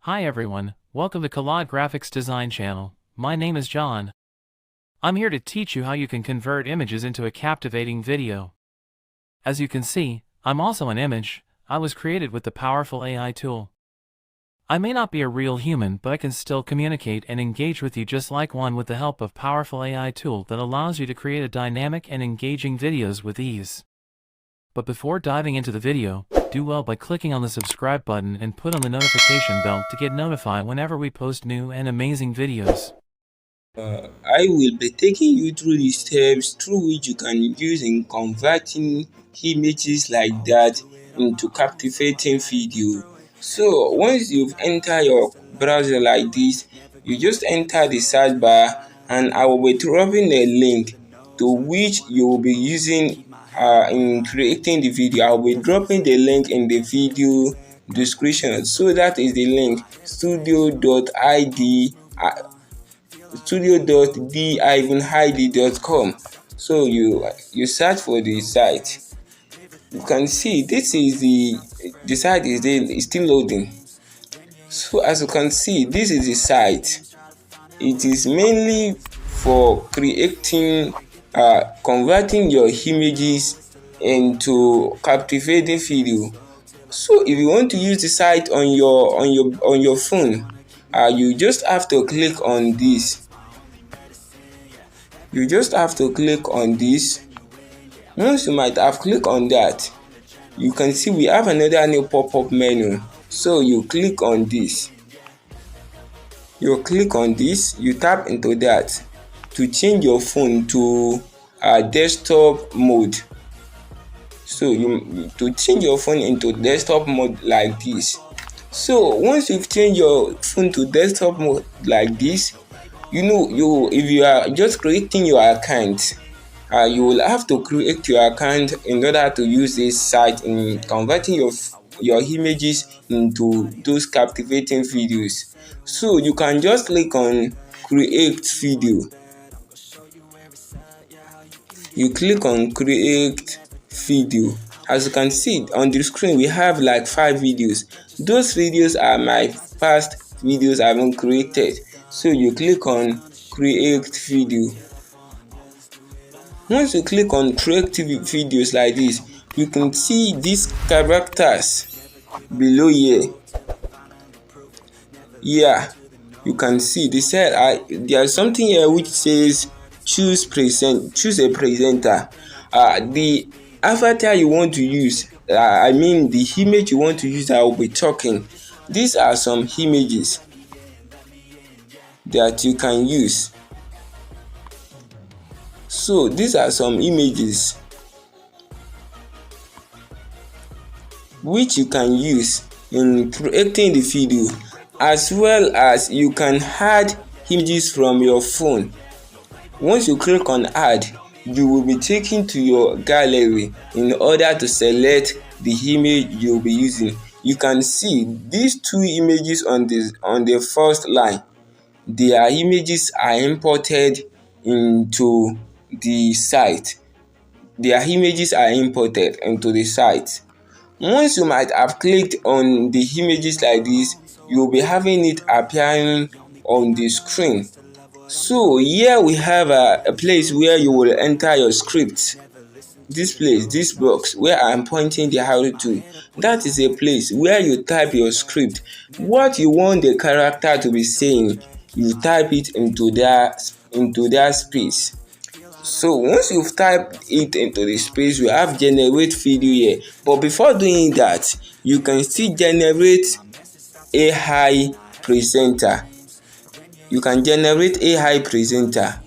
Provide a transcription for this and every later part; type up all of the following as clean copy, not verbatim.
Hi everyone, welcome to Kolade Graphics Design channel. My name is John. I'm here to teach you how you can convert images into a captivating video. As you can see, I'm also an image. I was created with the powerful AI tool. I may not be a real human, but I can still communicate and engage with you just like one with the help of powerful AI tool that allows you to create a dynamic and engaging videos with ease. But before diving into the video, do well by clicking on the subscribe button and put on the notification bell to get notified whenever we post new and amazing videos. I will be taking you through the steps through which you can use in converting images like that into captivating video. So once you've entered your browser like this, you just enter the search bar and I will be dropping a link to which you will be using in creating the video. I will be dropping the link in the video description. So that is the link studio.id studio.d-id.com. So you search for the site. You can see this is the site is still loading. So as you can see, this is the site. It is mainly for creating converting your images into captivating video. So if you want to use the site on your phone, you just have to click on this. You just have to click on this. Once you might have clicked on that, you can see we have another new pop-up menu. So you click on this. You click on this, you tap into that to change your phone to desktop mode. So to change your phone into desktop mode like this. So once you've changed your phone to desktop mode like this, if you are just creating your account, you will have to create your account in order to use this site in converting your images into those captivating videos. So you can just click on create video. You click on create video. As you can see on the screen, we have like 5 videos. Those videos are my past videos I haven't created. So you click on create video. Once you click on create videos like this, you can see these characters below here. Yeah, you can see they said there's something here which says choose a presenter. The avatar you want to use, the image you want to use that will be talking. These are some images that you can use. So these are some images which you can use in creating the video, as well as you can add images from your phone. Once you click on add, you will be taken to your gallery in order to select the image you will be using. You can see these 2 images on the first line. Their images are imported into the site. Their images are imported into the site. Once you might have clicked on the images like this, you will be having it appearing on the screen. So here we have a place where you will enter your script. This place, this box where I'm pointing the arrow to, that is a place where you type your script. What you want the character to be saying, you type it into that space. So once you've typed it into the space, you have generate video here. But before doing that, you can still generate AI presenter. You can generate AI presenter.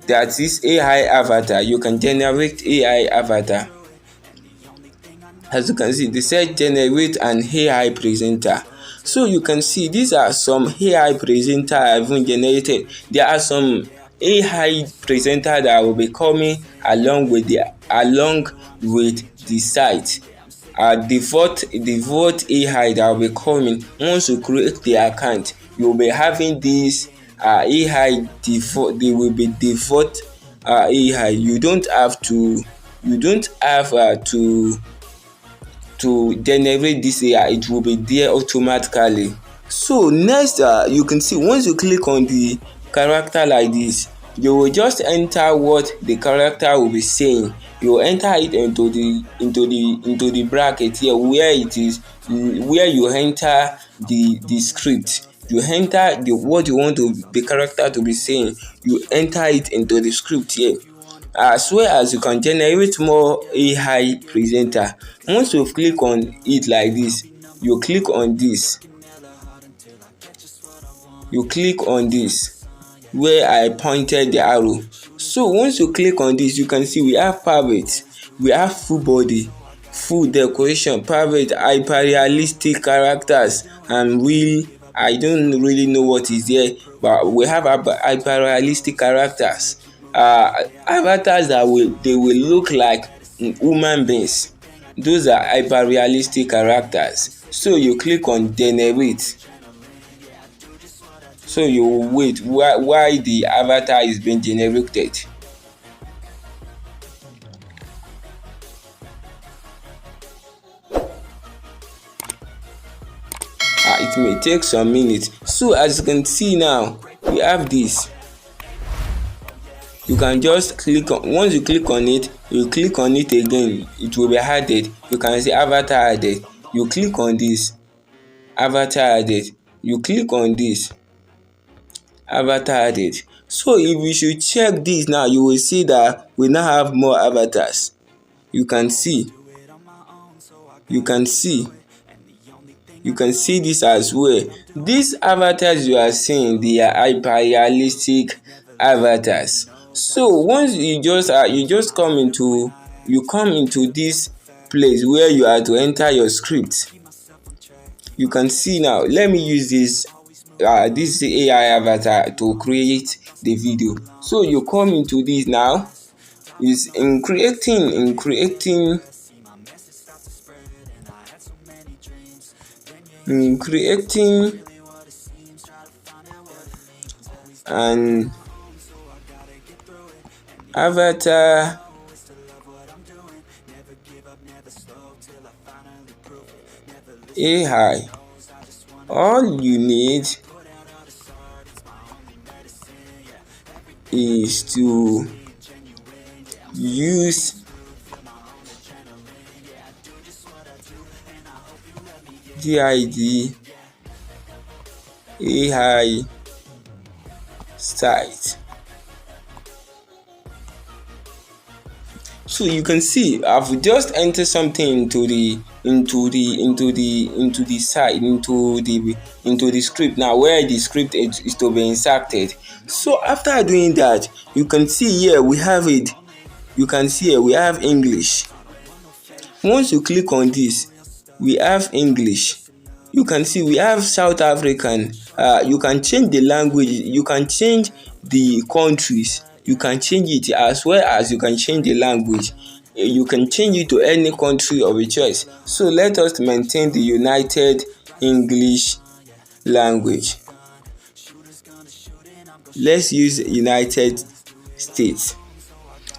That is AI avatar. You can generate AI avatar. As you can see, they said generate an AI presenter. So you can see these are some AI presenter I've generated. There are some AI presenter that will be coming along with the site. The vote AI that will be coming. Once you create the account, you will be having this AI default. They will be default AI. You don't have to generate this AI. It will be there automatically. So next, you can see once you click on the character like this, you will just enter what the character will be saying. You will enter it into the bracket here where it is, where you enter the script. You enter the what you want the character to be saying. You enter it into the script here, as well as you can generate more AI presenter. Once you click on it like this, you click on this, you click on this where I pointed the arrow. So once you click on this, you can see we have private, we have full body, full decoration, private, hyper realistic characters, and real. I don't really know what is there, but we have hyper realistic characters, avatars that will look like human beings. Those are hyper realistic characters. So you click on generate. So you wait while the avatar is being generated. It may take some minutes. So as you can see now, we have this. You can just click on, once you click on it, you click on it again, it will be added. You can see avatar added. You click on this, avatar added. You click on this, avatar added. So if you should check this now, you will see that we now have more avatars. You can see, you can see you can see this as well. These avatars you are seeing, they are hyper realistic avatars. So once you just come into, you come into this place where you are to enter your script. You can see now, let me use this AI avatar to create the video. So you come into this now, is in creating an avatar AI. All you need is to use DID AI site. So you can see I've just entered something into the site, into the script now, where the script is to be inserted. So after doing that, you can see here we have it. You can see here we have English. Once you click on this, we have English. You can see we have South African. You can change the language, you can change the countries, you can change it, as well as you can change the language. You can change it to any country of your choice. So let us maintain the United English language. Let's use United States.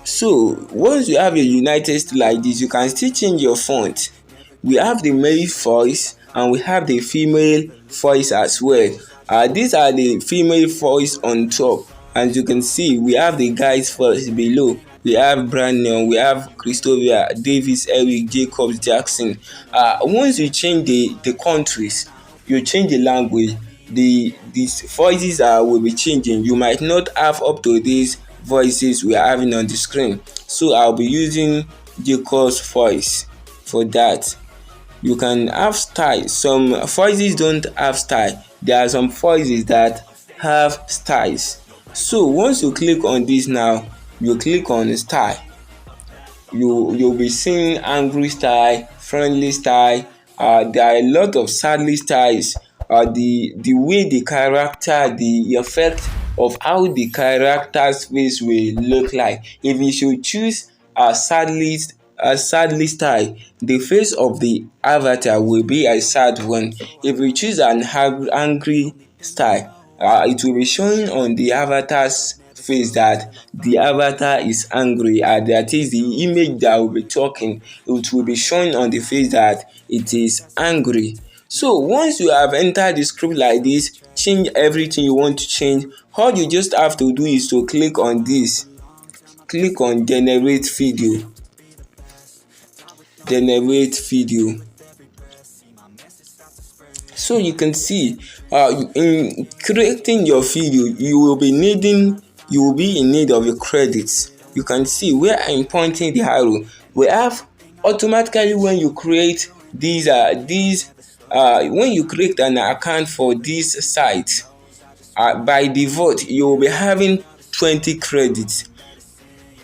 So once you have your United States like this, you can still change your font. We have the male voice and we have the female voice as well. These are the female voice on top. As you can see, we have the guys voice below. We have Brandon, we have Christopher, Davis, Eric, Jacobs, Jackson. Once you change the countries, you change the language, these voices will be changing. You might not have up to these voices we are having on the screen. So I'll be using Jacob's voice for that. You can have style. Some voices don't have style. There are some voices that have styles. So once you click on this now, you click on style. You'll be seeing angry style, friendly style. There are a lot of sadly styles. The way the character, the effect of how the character's face will look like. If you should choose a sadly style, the face of the avatar will be a sad one. If you choose an angry style, it will be showing on the avatar's face that the avatar is angry, and that is the image that will be talking. It will be showing on the face that it is angry. So once you have entered the script like this, change everything you want to change. All you just have to do is to click on this, click on generate video, generate video. So you can see in creating your video, you will be in need of your credits. You can see where I'm pointing the arrow. We have automatically when you create when you create an account for this site, by default you will be having 20 credits.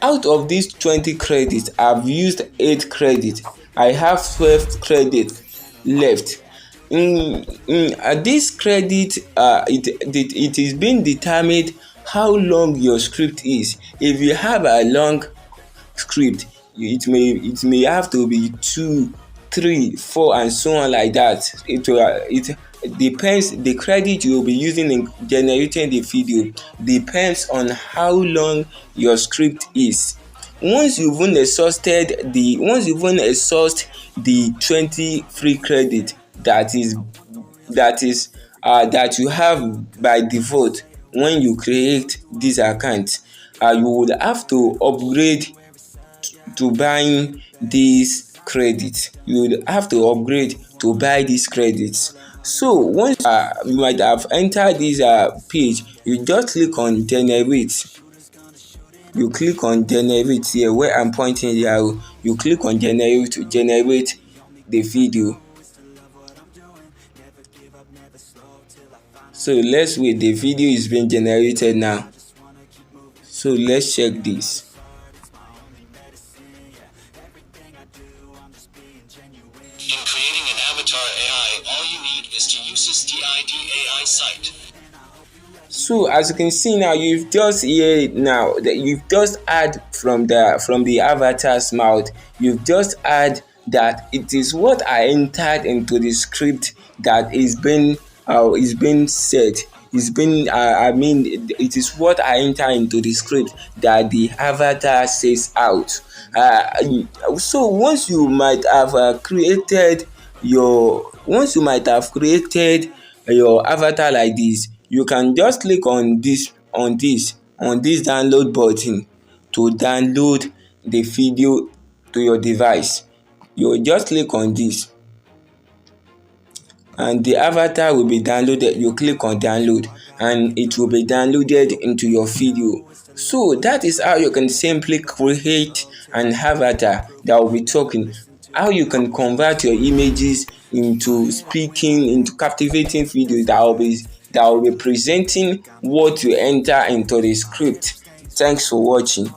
Out of these 20 credits, I've used 8 credits. I have 12 credits left. This credit, it is being determined how long your script is. If you have a long script, it may have to be 2, 3, 4 and so on like that. It depends. The credit you will be using in generating the video depends on how long your script is. Once you've even exhausted the 20 free credit that you have by default when you create this account, you would have to upgrade to buying this credit. You would have to upgrade to buy these credits. So once you might have entered this page, you just click on generate. You click on generate here where I'm pointing the arrow. You click on generate to generate the video. So let's wait. The video is being generated now. So let's check this. In creating an avatar AI, all you need is to use this DID AI site. So as you can see now, you've just add from the avatar's mouth. You've just add that it is what I entered into the script that is being said. It is what I enter into the script that the avatar says out. So once you might have created your avatar like this, you can just click on this download button to download the video to your device. You just click on this and the avatar will be downloaded. You click on download and it will be downloaded into your video. So that is how you can simply create an avatar that will be talking. How you can convert your images into speaking, into captivating videos that will be presenting what you enter into the script. Thanks for watching.